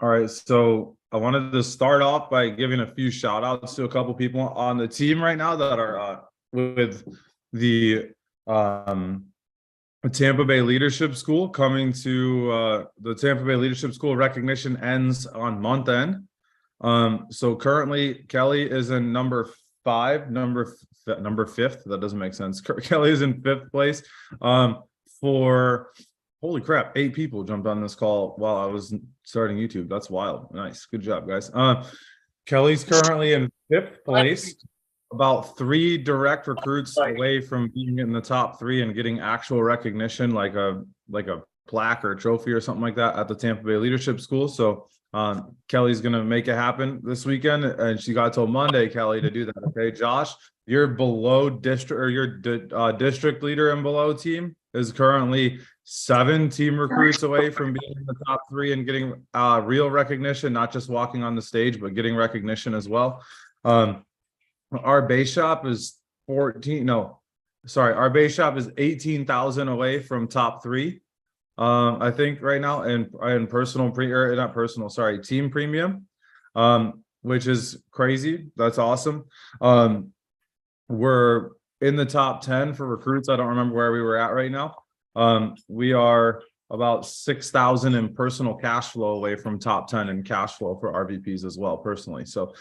All right, so I wanted to start off by giving a few shout outs to a couple people on the team right now that are with the Tampa Bay Leadership School coming to the Tampa Bay Leadership School recognition ends on month end. So currently Kelly is in number fifth. That doesn't make sense. Kelly is in fifth place for holy crap, 8 people jumped on this call while I was starting YouTube. That's wild. Nice. Good job, guys. Kelly's currently in fifth place, about 3 direct recruits away from being in the top 3 and getting actual recognition, like a plaque or a trophy or something like that at the Tampa Bay Leadership School. So Kelly's gonna make it happen this weekend, and she got till Monday, Kelly, to do that. Okay, Josh, your below district or your district leader and below team is currently 7 team recruits away from being in the top 3 and getting real recognition, not just walking on the stage, but getting recognition as well. Our base shop is our base shop is 18,000 away from top 3. I think right now in team premium, which is crazy. That's awesome. We're in the top 10 for recruits. I don't remember where we were at right now. We are about 6,000 in personal cash flow away from top 10 in cash flow for RVPs as well, personally. So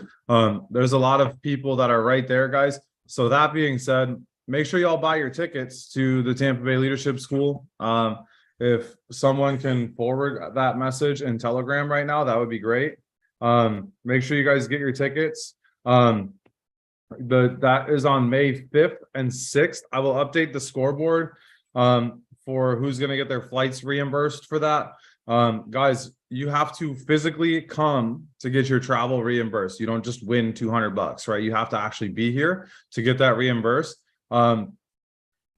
there's a lot of people that are right there, guys. So that being said, make sure y'all buy your tickets to the Tampa Bay Leadership School. If someone can forward that message in Telegram right now, that would be great. Make sure you guys get your tickets. That is on May 5th and 6th. I will update the scoreboard for who's going to get their flights reimbursed for that. Guys, you have to physically come to get your travel reimbursed. You don't just win $200, right? You have to actually be here to get that reimbursed.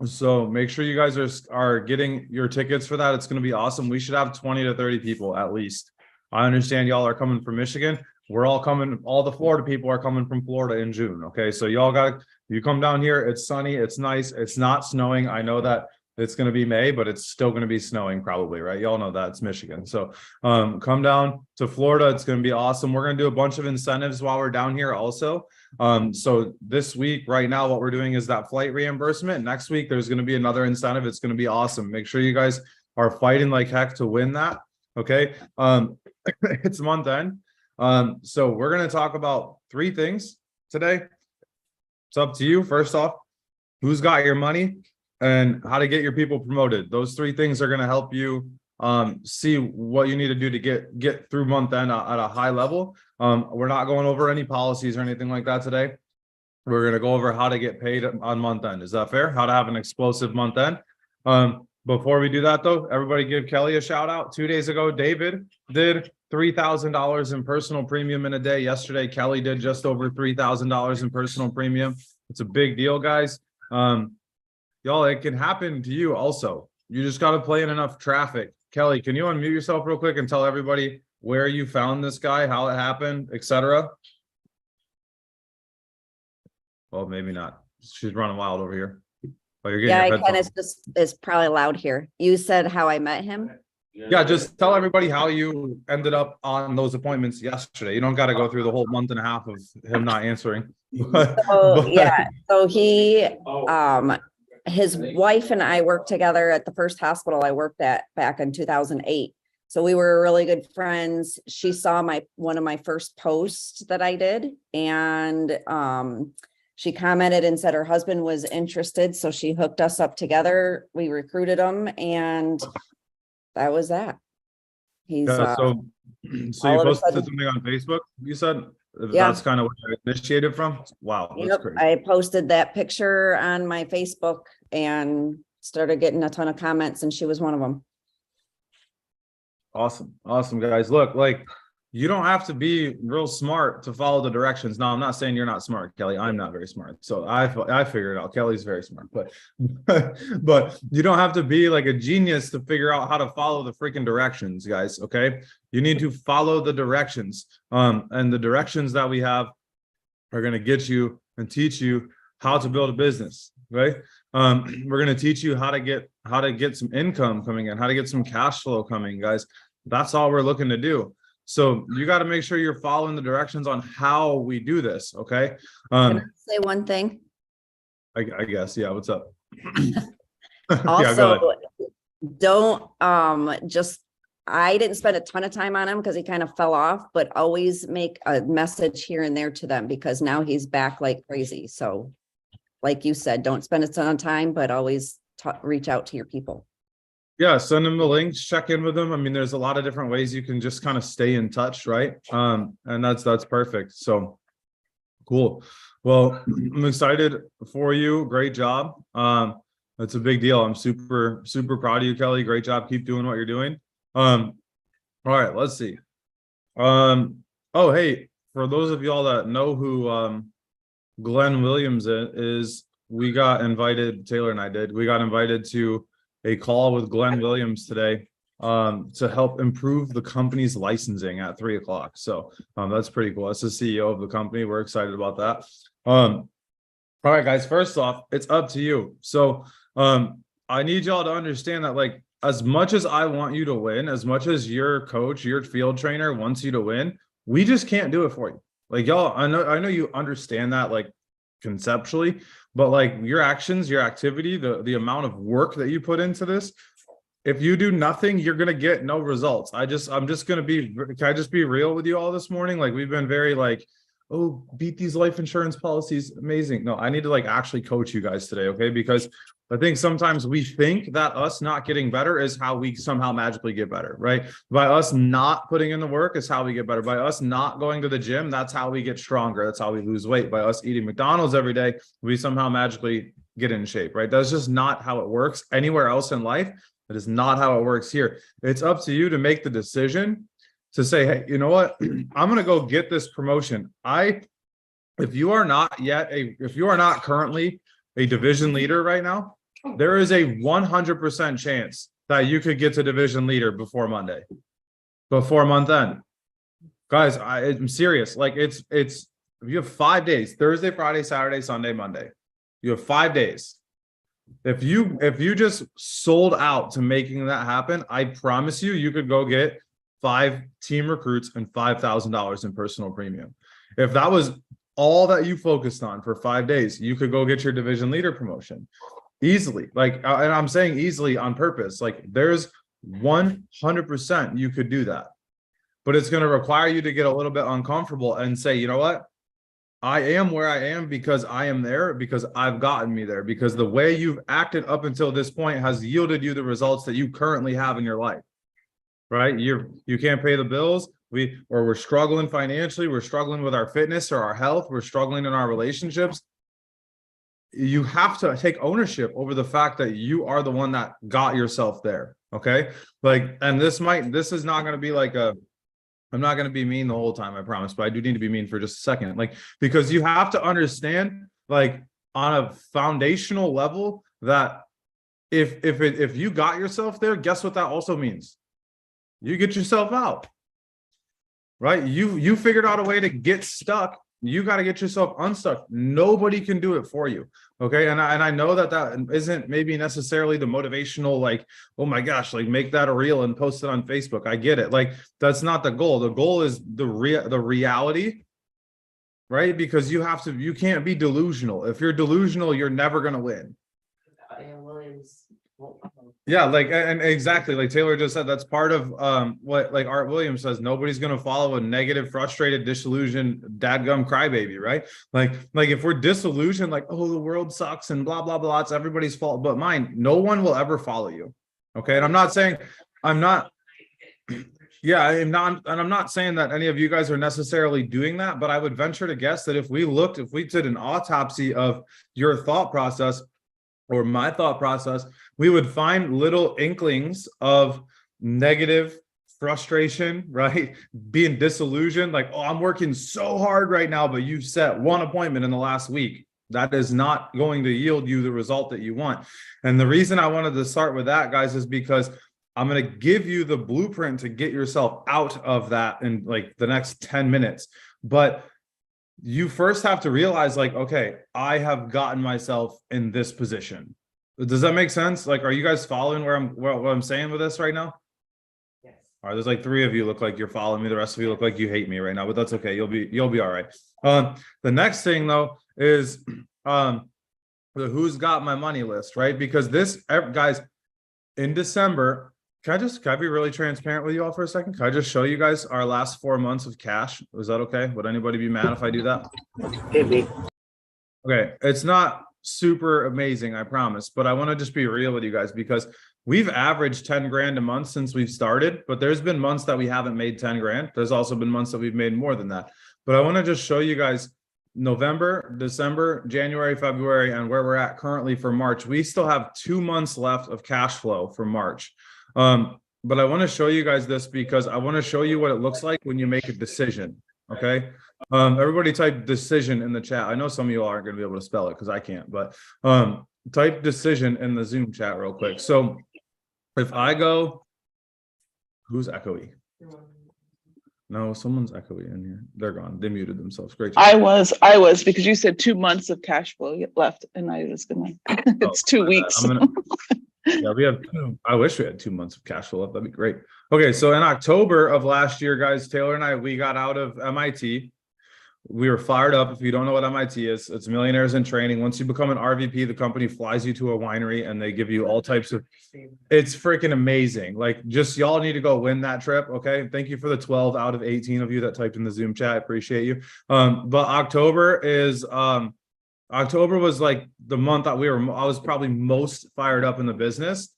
So make sure you guys are getting your tickets for that. It's going to be awesome. We should have 20 to 30 people at least. I understand y'all are coming from Michigan. We're all coming. All the Florida people are coming from Florida in June. Okay, so you come down here. It's sunny. It's nice. It's not snowing. I know that it's going to be May, but it's still going to be snowing probably, right? Y'all know that it's Michigan. So come down to Florida. It's going to be awesome. We're going to do a bunch of incentives while we're down here also. So this week, right now, what we're doing is that flight reimbursement. Next week, there's going to be another incentive. It's going to be awesome. Make sure you guys are fighting like heck to win that. Okay. It's month end. So we're going to talk about 3 things today. It's up to you. First off, who's got your money and how to get your people promoted. Those 3 things are going to help you see what you need to do to get through month end at a high level. We're not going over any policies or anything like that today. We're going to go over how to get paid on month end. Is that fair? How to have an explosive month end. Before we do that though, everybody give Kelly a shout out. 2 days ago, David did $3,000 in personal premium in a day. Yesterday, Kelly did just over $3,000 in personal premium. It's a big deal, guys. Y'all, it can happen to you also. You just got to play in enough traffic. Kelly, can you unmute yourself real quick and tell everybody where you found this guy, how it happened, etc.? Well, maybe not. She's running wild over here. Oh, you're getting I can. It's probably loud here. You said how I met him. Yeah, just tell everybody how you ended up on those appointments yesterday. You don't got to go through the whole month and a half of him not answering. So he, his wife and I worked together at the first hospital I worked at back in 2008. So we were really good friends. She saw one of my first posts that I did, and she commented and said her husband was interested. So she hooked us up together. We recruited him, and that was that. He's so you posted something on Facebook, you said? That's kind of where I initiated from. Wow, that's crazy. I posted that picture on my Facebook and started getting a ton of comments, and she was one of them. Awesome, guys. Look, like, you don't have to be real smart to follow the directions. Now, I'm not saying you're not smart, Kelly. I'm not very smart. So I figured it out. Kelly's very smart, but you don't have to be like a genius to figure out how to follow the freaking directions, guys. Okay. You need to follow the directions. And the directions that we have are going to get you and teach you how to build a business, right? We're going to teach you how to get some income coming in, how to get some cash flow coming, guys. That's all we're looking to do. So you got to make sure you're following the directions on how we do this. Okay. Can I say one thing? I guess. Yeah. What's up? Yeah, go ahead. Also, don't, just, I didn't spend a ton of time on him because he kind of fell off, but always make a message here and there to them because now he's back like crazy. So like you said, don't spend a ton of time, but always reach out to your people. Yeah, send them the links, check in with them. I mean, there's a lot of different ways you can just kind of stay in touch, right? And that's perfect. So cool. Well, I'm excited for you. Great job. That's a big deal. I'm super proud of you, Kelly. Great job. Keep doing what you're doing. All right, let's see. Oh, hey, for those of y'all that know who Glenn Williams is, we got invited, Taylor and I did, we got invited to a call with Glenn Williams today to help improve the company's licensing at 3 o'clock. So that's pretty cool. That's the CEO of the company. We're excited about that. All right, guys, first off, it's up to you. So I need y'all to understand that, like, as much as I want you to win, as much as your coach, your field trainer wants you to win, we just can't do it for you. Like, y'all, I know you understand that, like, conceptually, but like your actions, your activity, the amount of work that you put into this, if you do nothing, you're going to get no results. I'm just going to be, can I just be real with you all this morning? Like, we've been very like, oh, beat these life insurance policies. Amazing. No, I need to like actually coach you guys today. Okay. Because I think sometimes we think that us not getting better is how we somehow magically get better, right? By us not putting in the work is how we get better. By us not going to the gym, that's how we get stronger. That's how we lose weight. By us eating McDonald's every day, we somehow magically get in shape, right? That's just not how it works anywhere else in life. That is not how it works here. It's up to you to make the decision to say, hey, you know what? I'm going to go get this promotion. If you are not currently a division leader right now, there is a 100% chance that you could get to division leader before Monday, before month end. Guys, I'm serious. Like, it's you have 5 days: Thursday, Friday, Saturday, Sunday, Monday. You have 5 days. If you just sold out to making that happen, I promise you could go get 5 team recruits and $5,000 in personal premium. If that was all that you focused on for 5 days, you could go get your division leader promotion easily. Like, and I'm saying easily on purpose. Like, there's 100% you could do that, but it's going to require you to get a little bit uncomfortable and say, you know what? I am where I am because I am there, because I've gotten me there, because the way you've acted up until this point has yielded you the results that you currently have in your life, right? You can't pay the bills. We're struggling financially. We're struggling with our fitness or our health. We're struggling in our relationships. You have to take ownership over the fact that you are the one that got yourself there. Okay. Like, and this is not going to be like I'm not going to be mean the whole time, I promise, but I do need to be mean for just a second. Like, because you have to understand, like, on a foundational level, that if you got yourself there, guess what that also means? You get yourself out, right? You figured out a way to get stuck. You got to get yourself unstuck. Nobody can do it for you. Okay. And I know that isn't maybe necessarily the motivational, like, oh my gosh, like, make that a reel and post it on Facebook. I get it. Like, that's not the goal. The goal is the reality, right? Because you can't be delusional. If you're delusional, you're never going to win. Yeah, like, and exactly like Taylor just said, that's part of what, like, Art Williams says, nobody's going to follow a negative, frustrated, disillusioned, dadgum crybaby, right? Like if we're disillusioned, like, oh, the world sucks and blah blah blah, it's everybody's fault but mine, no one will ever follow you. Okay. And I'm not saying I'm not saying that any of you guys are necessarily doing that, but I would venture to guess that if we did an autopsy of your thought process or my thought process, we would find little inklings of negative frustration, right? Being disillusioned, like, oh, I'm working so hard right now, but you've set one appointment in the last week. That is not going to yield you the result that you want. And the reason I wanted to start with that, guys, is because I'm going to give you the blueprint to get yourself out of that in like the next 10 minutes. But you first have to realize, like, okay, I have gotten myself in this position. Does that make sense? Like, are you guys following what I'm saying with this right now? Yes. All right, there's like 3 of you look like you're following me. The rest of you look like you hate me right now, but that's okay. You'll be all right. The next thing though is the who's got my money list, right? Because this, guys, in December, can I be really transparent with you all for a second? Can I just show you guys our last 4 months of cash? Is that okay? Would anybody be mad if I do that? Maybe. Okay, it's not super amazing, I promise, but I want to just be real with you guys because we've averaged 10 grand a month since we've started, but there's been months that we haven't made 10 grand. There's also been months that we've made more than that. But I want to just show you guys November, December, January, February, and where we're at currently for March. We still have 2 months left of cash flow for March. But I want to show you guys this because I want to show you what it looks like when you make a decision. Okay. Everybody type decision in the chat. I know some of you aren't going to be able to spell it because I can't, but type decision in the Zoom chat real quick. So if I go, who's echoey? No, someone's echoey in here. They're gone. They muted themselves. Great job. I was because you said 2 months of cash flow left, and I was gonna. It's 2 weeks. Yeah, we have 2. I wish we had 2 months of cash flow left. That'd be great. Okay, so in October of last year, guys, Taylor and I, we got out of MIT. We were fired up. If you don't know what MIT is, it's Millionaires in Training. Once you become an RVP, the company flies you to a winery and they give you all types of, it's freaking amazing. Like, just y'all need to go win that trip. Okay. Thank you for the 12 out of 18 of you that typed in the Zoom chat. I appreciate you. But October was like the month that I was probably most fired up in the business.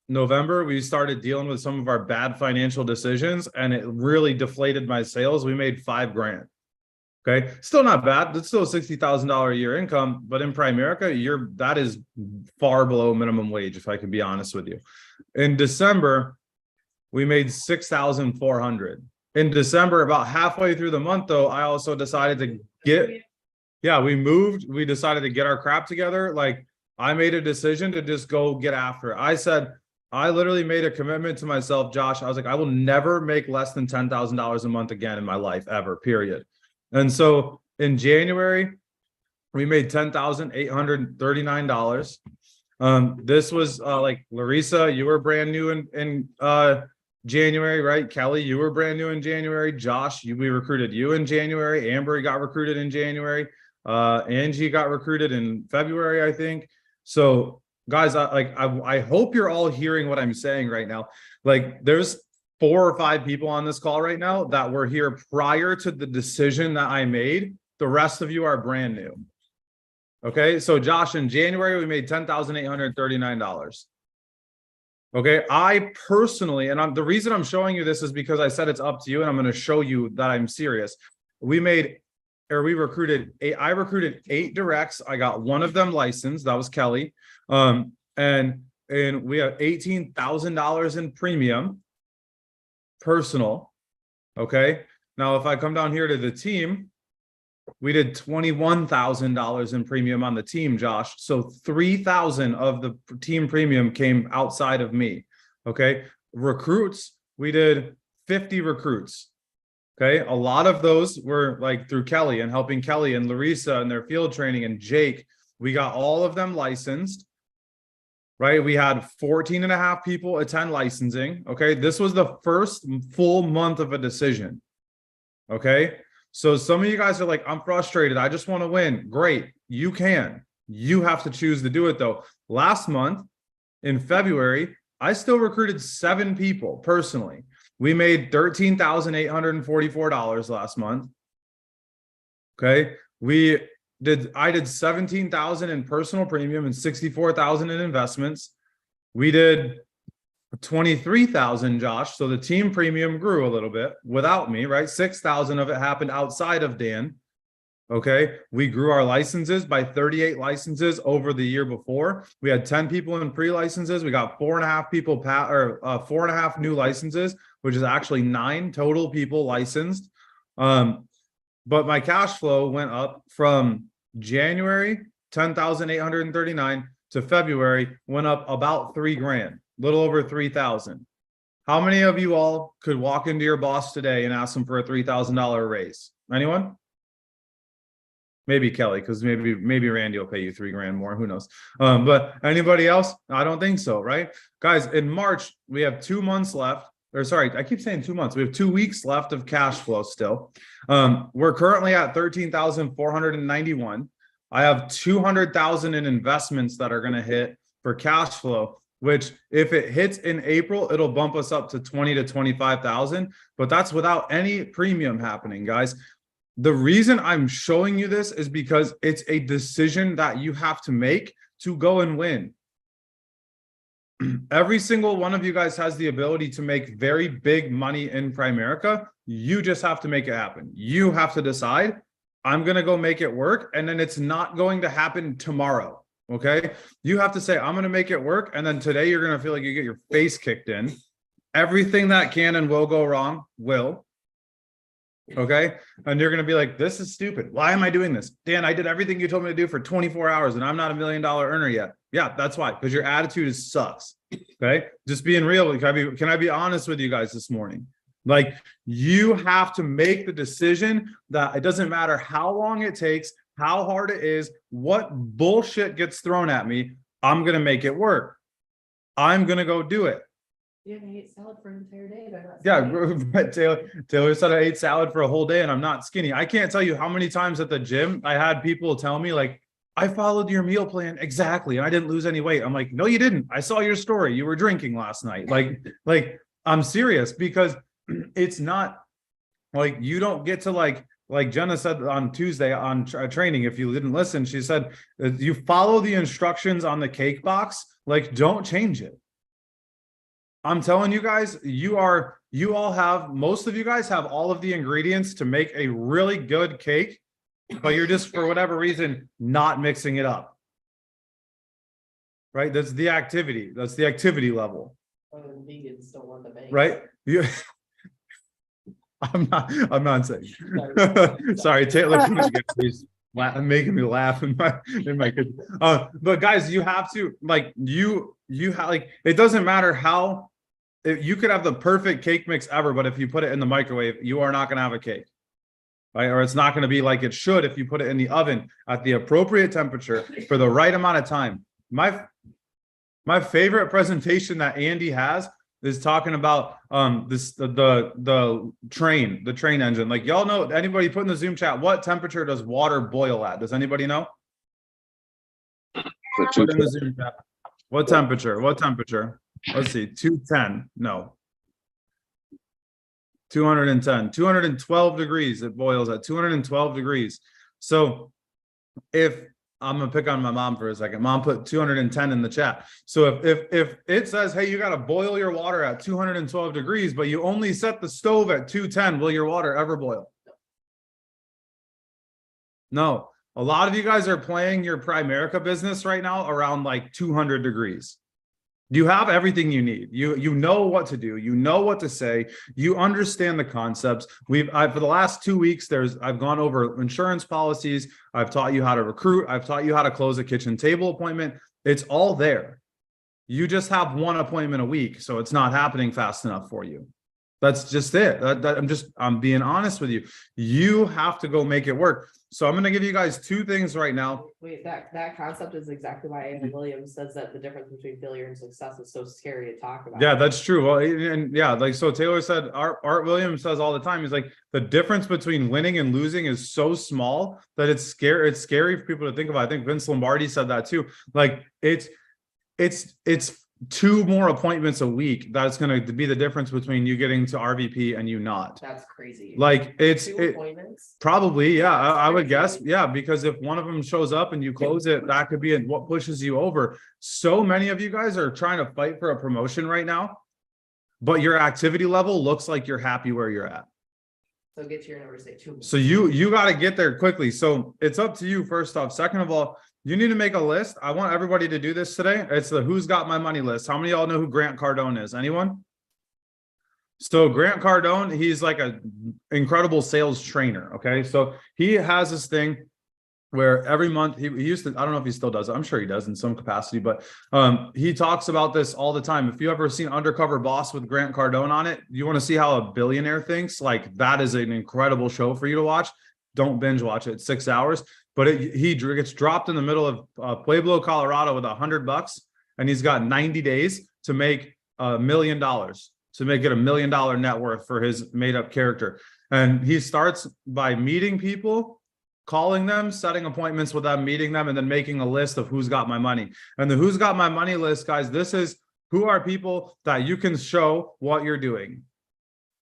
November, we started dealing with some of our bad financial decisions and it really deflated my sales. We made 5 grand. Okay, still not bad. It's still $60,000 a year income, but in Primerica, that is far below minimum wage, if I can be honest with you. In December, we made 6,400. In December, about halfway through the month, though, I also decided to we decided to get our crap together. Like, I made a decision to just go get after it. I literally made a commitment to myself, Josh. I was like, I will never make less than $10,000 a month again in my life, ever, period. And so in January, we made $10,839. This was like Larissa, you were brand new in January, right? Kelly, you were brand new in January. Josh, we recruited you in January. Amber got recruited in January. Angie got recruited in February, I think. So guys, I hope you're all hearing what I'm saying right now. Like, there's 4 or 5 people on this call right now that were here prior to the decision that I made. The rest of you are brand new. Okay, so Josh, in January, we made $10,839. Okay, I personally, and the reason I'm showing you this is because I said it's up to you, and I'm going to show you that I'm serious. I recruited 8 directs. I got 1 of them licensed. That was Kelly. And we have $18,000 in premium. Personal. Okay. Now, if I come down here to the team, we did $21,000 in premium on the team, Josh. So 3,000 of the team premium came outside of me. Okay. Recruits, we did 50 recruits. Okay. A lot of those were like through Kelly and helping Kelly and Larissa and their field training, and Jake. We got all of them licensed. Right, we had 14 and a half people attend licensing. Okay, this was the first full month of a decision. Okay, so some of you guys are like, I'm frustrated, I just want to win. Great, you can. You have to choose to do it though. Last month in February, I still recruited 7 people personally. We made $13,844 last month. Okay, I did 17,000 in personal premium and 64,000 in investments. We did 23,000, Josh. So the team premium grew a little bit without me, right? 6,000 of it happened outside of Dan. Okay. We grew our licenses by 38 licenses over the year before. We had 10 people in pre-licenses. We got 4.5 people 4.5 new licenses, which is actually 9 total people licensed. But my cash flow went up from January, 10,839 to February, went up about 3 grand, little over 3,000. How many of you all could walk into your boss today and ask them for a $3,000 raise? Anyone? Maybe Kelly, because maybe Randy will pay you 3 grand more. Who knows? But anybody else? I don't think so, right? Guys, in March, we have 2 months left. or sorry, I keep saying 2 months. We have 2 weeks left of cash flow still. We're currently at 13,491. I have 200,000 in investments that are going to hit for cash flow, which if it hits in April, it'll bump us up to 20 to 25,000, but that's without any premium happening, guys. The reason I'm showing you this is because it's a decision that you have to make to go and win. Every single one of you guys has the ability to make very big money in Primerica. You just have to make it happen. You have to decide, I'm going to go make it work. And then it's not going to happen tomorrow. Okay. You have to say, I'm going to make it work. And then today you're going to feel like you get your face kicked in. Everything that can and will go wrong will. Okay. And you're going to be like, this is stupid. Why am I doing this? Dan, I did everything you told me to do for 24 hours and I'm not $1 million earner yet. Yeah, that's why, because your attitude sucks. Okay. Just being real. Can I be honest with you guys this morning? Like, you have to make the decision that it doesn't matter how long it takes, how hard it is, what bullshit gets thrown at me. I'm going to make it work. I'm going to go do it. You haven't ate salad for an entire day. Yeah, but Taylor said I ate salad for a whole day and I'm not skinny. I can't tell you how many times at the gym I had people tell me like, I followed your meal plan exactly and I didn't lose any weight. I'm like, no, you didn't. I saw your story. You were drinking last night. Like I'm serious, because it's not like you don't get to like Jenna said on Tuesday on training. If you didn't listen, she said you follow the instructions on the cake box. Like, don't change it. I'm telling you guys, most of you guys have all of the ingredients to make a really good cake, but you're just, for whatever reason, not mixing it up. Right? That's the activity. That's the activity level. Vegans don't want the bake. Right? I'm not saying. Sorry, Taylor, please. Making me laugh in my but guys, you have to like it doesn't matter how you could have the perfect cake mix ever, but if you put it in the microwave, you are not going to have a cake, right? Or it's not going to be like it should if you put it in the oven at the appropriate temperature for the right amount of time. My favorite presentation that Andy has is talking about the train engine. Like, y'all know, anybody put in the Zoom chat, what temperature does water boil at? Does anybody know? Put in the Zoom chat. What temperature? Let's see, 210. No. 210. 212 degrees. It boils at 212 degrees. So if I'm gonna pick on my mom for a second. Mom put 210 in the chat. So if it says, hey, you got to boil your water at 212 degrees, but you only set the stove at 210, will your water ever boil? No. A lot of you guys are playing your Primerica business right now around like 200 degrees. You have everything you need. You know what to do. You know what to say. You understand the concepts. For the last 2 weeks, I've gone over insurance policies. I've taught you how to recruit. I've taught you how to close a kitchen table appointment. It's all there. You just have one appointment a week, so it's not happening fast enough for you. That's just it. I'm being honest with you. You have to go make it work. So I'm going to give you guys two things right now. Wait, that concept is exactly why Andy Williams says that the difference between failure and success is so scary to talk about. Yeah, that's true. Well, and yeah, like, so Taylor said, Art Williams says all the time, he's like, the difference between winning and losing is so small that it's scary for people to think about. I think Vince Lombardi said that too. Like, it's 2 more appointments a week. That's going to be the difference between you getting to RVP and you not. That's crazy. Like, 2 appointments? Probably, yeah. I would guess, yeah, because if one of them shows up and you close it, that could be what pushes you over. So many of you guys are trying to fight for a promotion right now, but your activity level looks like you're happy where you're at. So get to your number, say 2 more. So you got to get there quickly. So it's up to you, first off. Second of all, you need to make a list. I want everybody to do this today. It's the Who's Got My Money list. How many of y'all know who Grant Cardone is? Anyone? So Grant Cardone, he's like an incredible sales trainer. Okay. So he has this thing where every month he used to, I don't know if he still does it. I'm sure he does in some capacity, but he talks about this all the time. If you ever seen Undercover Boss with Grant Cardone on it, you want to see how a billionaire thinks. Like, that is an incredible show for you to watch. Don't binge watch it. 6 hours. But he gets dropped in the middle of Pueblo, Colorado with $100, and he's got 90 days to make $1 million. to make it $1 million net worth for his made up character. And he starts by meeting people, calling them, setting appointments with them, meeting them, and then making a list of who's got my money. And the who's got my money list, guys, this is who are people that you can show what you're doing.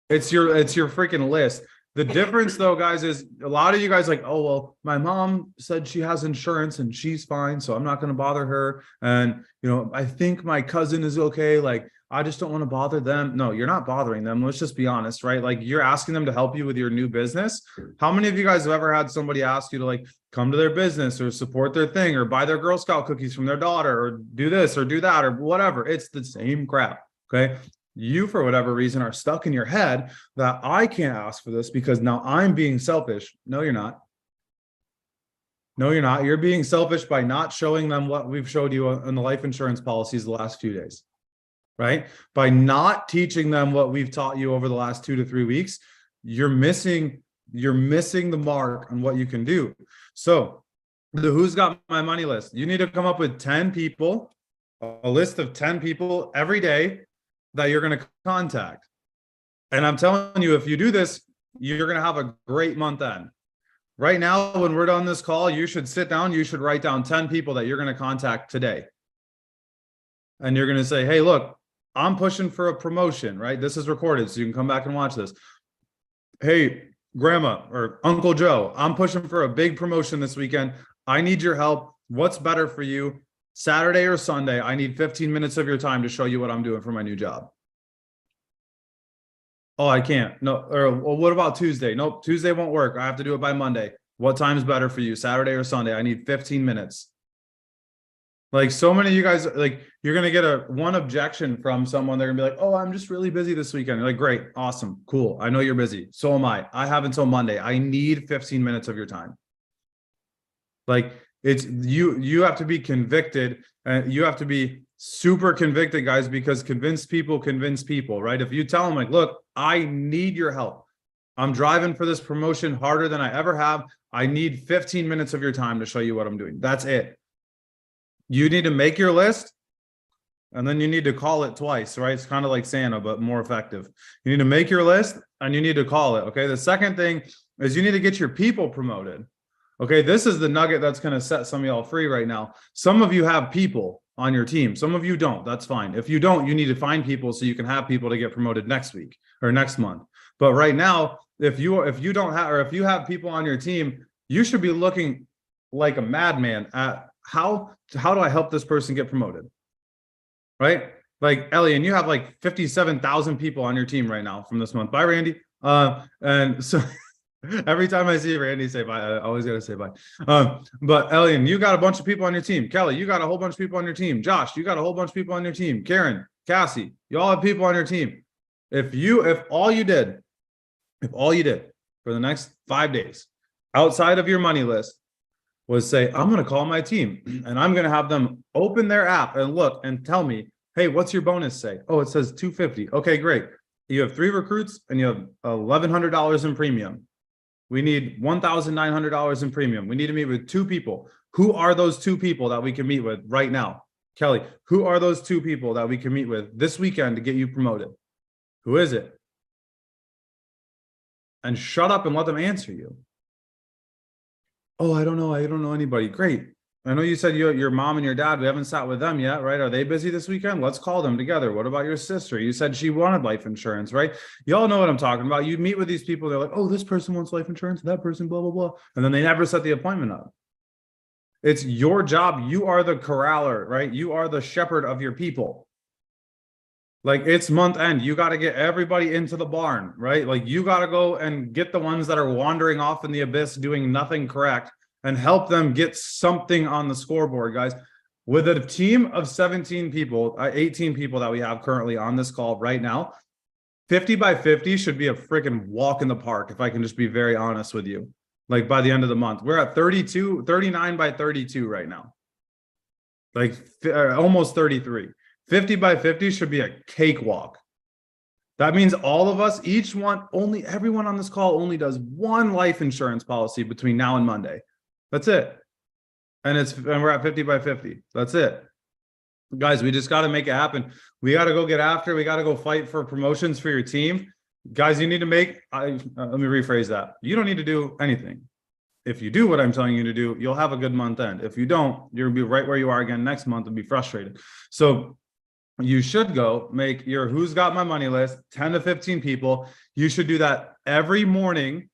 It's your freaking list. The difference though, guys, is a lot of you guys like, oh, well, my mom said she has insurance and she's fine, so I'm not going to bother her. And, you know, I think my cousin is okay. Like, I just don't want to bother them. No, you're not bothering them. Let's just be honest, right? Like, you're asking them to help you with your new business. How many of you guys have ever had somebody ask you to like come to their business or support their thing or buy their Girl Scout cookies from their daughter or do this or do that or whatever? It's the same crap. Okay. You, for whatever reason, are stuck in your head that I can't ask for this because now I'm being selfish. No, you're not. No, you're not. You're being selfish by not showing them what we've showed you on the life insurance policies the last few days, right? By not teaching them what we've taught you over the last 2 to 3 weeks, you're missing the mark on what you can do. So the who's got my money list, you need to come up with 10 people, a list of 10 people every day that you're going to contact. And I'm telling you, if you do this, you're going to have a great month end. Right now, when we're done this call, you should sit down, you should write down 10 people that you're going to contact today. And you're going to say, hey, look, I'm pushing for a promotion, right? This is recorded, so you can come back and watch this. Hey, Grandma or Uncle Joe, I'm pushing for a big promotion this weekend. I need your help. What's better for you? Saturday or Sunday? I need 15 minutes of your time to show you what I'm doing for my new job. Oh, I can't. No. Or well, what about Tuesday? Nope. Tuesday won't work. I have to do it by Monday. What time's better for you? Saturday or Sunday? I need 15 minutes. Like, so many of you guys, like, you're going to get one objection from someone. They're gonna be like, oh, I'm just really busy this weekend. You're like, great. Awesome. Cool. I know you're busy. So am I. I have until Monday. I need 15 minutes of your time. Like, it's you have to be convicted, and you have to be super convicted, guys, because convinced people convince people, right? If you tell them like, look, I need your help. I'm driving for this promotion harder than I ever have. I need 15 minutes of your time to show you what I'm doing. That's it. You need to make your list, and then you need to call it twice, right? It's kind of like Santa, but more effective. You need to make your list and you need to call it. Okay. The second thing is you need to get your people promoted. Okay, this is the nugget that's going to set some of y'all free right now. Some of you have people on your team. Some of you don't. That's fine. If you don't, you need to find people so you can have people to get promoted next week or next month. But right now, if you don't have, or if you have people on your team, you should be looking like a madman at how do I help this person get promoted? Right? Like, Ellie, and you have like 57,000 people on your team right now from this month. Bye, Randy. And so every time I see Randy say bye, I always gotta say bye. But Elian, you got a bunch of people on your team. Kelly, you got a whole bunch of people on your team. Josh, you got a whole bunch of people on your team. Karen, Cassie, you all have people on your team. If all you did for the next 5 days outside of your money list was say, I'm gonna call my team and I'm gonna have them open their app and look and tell me, hey, what's your bonus say? Oh, it says $250. Okay, great. You have 3 recruits and you have $1,100 in premium. We need $1,900 in premium. We need to meet with 2 people. Who are those 2 people that we can meet with right now? Kelly, who are those 2 people that we can meet with this weekend to get you promoted? Who is it? And shut up and let them answer you. Oh, I don't know. I don't know anybody. Great. I know you said your mom and your dad, we haven't sat with them yet, right? Are they busy this weekend? Let's call them together. What about your sister? You said she wanted life insurance, right? Y'all know what I'm talking about. You meet with these people. They're like, oh, this person wants life insurance. That person, blah, blah, blah. And then they never set the appointment up. It's your job. You are the corraller, right? You are the shepherd of your people. Like, it's month end. You got to get everybody into the barn, right? Like, you got to go and get the ones that are wandering off in the abyss, doing nothing correct, and help them get something on the scoreboard, guys. With a team of 17 people, 18 people that we have currently on this call right now, 50 by 50 should be a freaking walk in the park, if I can just be very honest with you. Like, by the end of the month, we're at 39 by 32 right now. Like, almost 33. 50 by 50 should be a cakewalk. That means all of us, everyone on this call only does 1 life insurance policy between now and Monday. That's it. And we're at 50 by 50. That's it. Guys, we just got to make it happen. We got to go get after. We got to go fight for promotions for your team. Guys, you need to make, let me rephrase that. You don't need to do anything. If you do what I'm telling you to do, you'll have a good month end. If you don't, you'll be right where you are again next month and be frustrated. So you should go make your who's got my money list, 10 to 15 people. You should do that every morning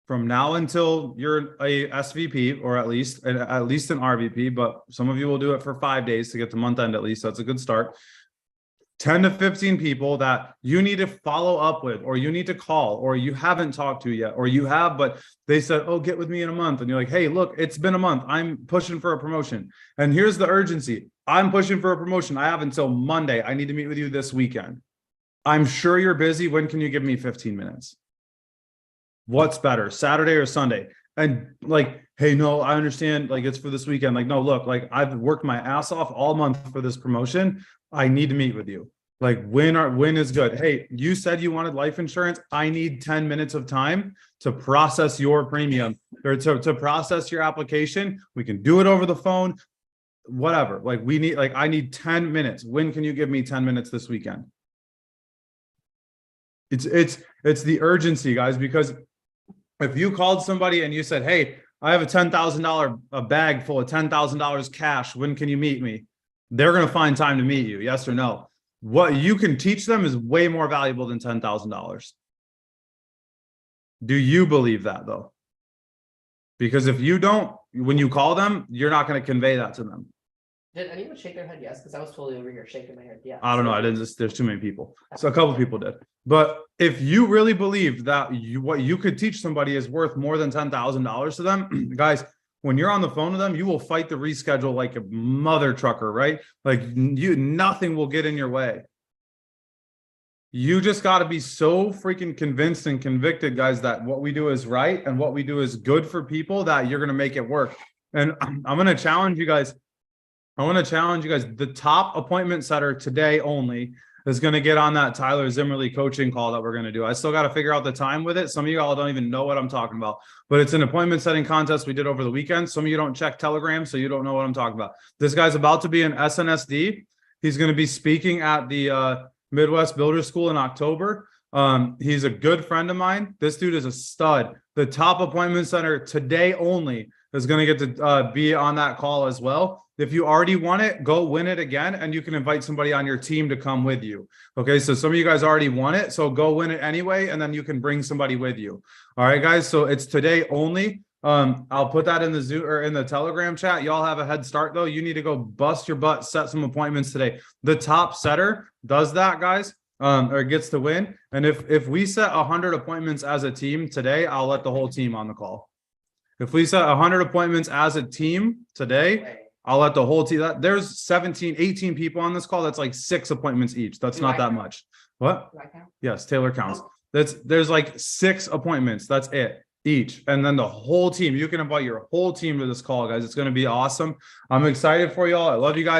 from now until you're a SVP, or at least an RVP, but some of you will do it for 5 days to get to month end at least. That's a good start. 10 to 15 people that you need to follow up with, or you need to call, or you haven't talked to yet, or you have, but they said, oh, get with me in a month. And you're like, hey, look, it's been a month. I'm pushing for a promotion. And here's the urgency. I'm pushing for a promotion. I have until Monday. I need to meet with you this weekend. I'm sure you're busy. When can you give me 15 minutes? What's better, Saturday or Sunday? And like, hey, no, I understand. Like, it's for this weekend. Like, no, look, like I've worked my ass off all month for this promotion. I need to meet with you. Like, when is good. Hey, you said you wanted life insurance. I need 10 minutes of time to process your premium, or to process your application. We can do it over the phone, whatever. Like, I need 10 minutes. When can you give me 10 minutes this weekend? It's the urgency, guys, because if you called somebody and you said, hey, I have a $10,000 bag full of $10,000 cash. When can you meet me? They're going to find time to meet you. Yes or no? What you can teach them is way more valuable than $10,000. Do you believe that though? Because if you don't, when you call them, you're not going to convey that to them. Did anyone shake their head yes? Because I was totally over here shaking my head yes. I don't know. There's too many people. So a couple of people did. But if you really believe that what you could teach somebody is worth more than $10,000 to them, guys, when you're on the phone with them, you will fight the reschedule like a mother trucker, right? Like nothing will get in your way. You just got to be so freaking convinced and convicted, guys, that what we do is right and what we do is good for people, that you're going to make it work. And I'm going to challenge you guys. The top appointment setter today only is going to get on that Tyler Zimmerly coaching call that we're going to do. I still got to figure out the time with it. Some of you all don't even know what I'm talking about, but it's an appointment setting contest we did over the weekend. Some of you don't check Telegram, so you don't know what I'm talking about. This guy's about to be an SNSD. He's going to be speaking at the Midwest Builder School in October. He's a good friend of mine. This dude is a stud. The top appointment center today only is going to get to be on that call as well. If you already won it, go win it again, and you can invite somebody on your team to come with you. Okay, so some of you guys already won it, so go win it anyway, and then you can bring somebody with you. All right, guys, so it's today only. I'll put that in the Zoom or in the Telegram chat. Y'all have a head start though. You need to go bust your butt, set some appointments today. The top setter does that, guys, or gets to win. And if we set 100 appointments as a team today, I'll let the whole team on the call. If we set 100 appointments as a team today, I'll let the whole team. There's 17, 18 people on this call. That's like 6 appointments each. That's not that much. What? Yes, Taylor counts. There's like 6 appointments. That's it each. And then the whole team, you can invite your whole team to this call, guys. It's going to be awesome. I'm excited for y'all. I love you guys.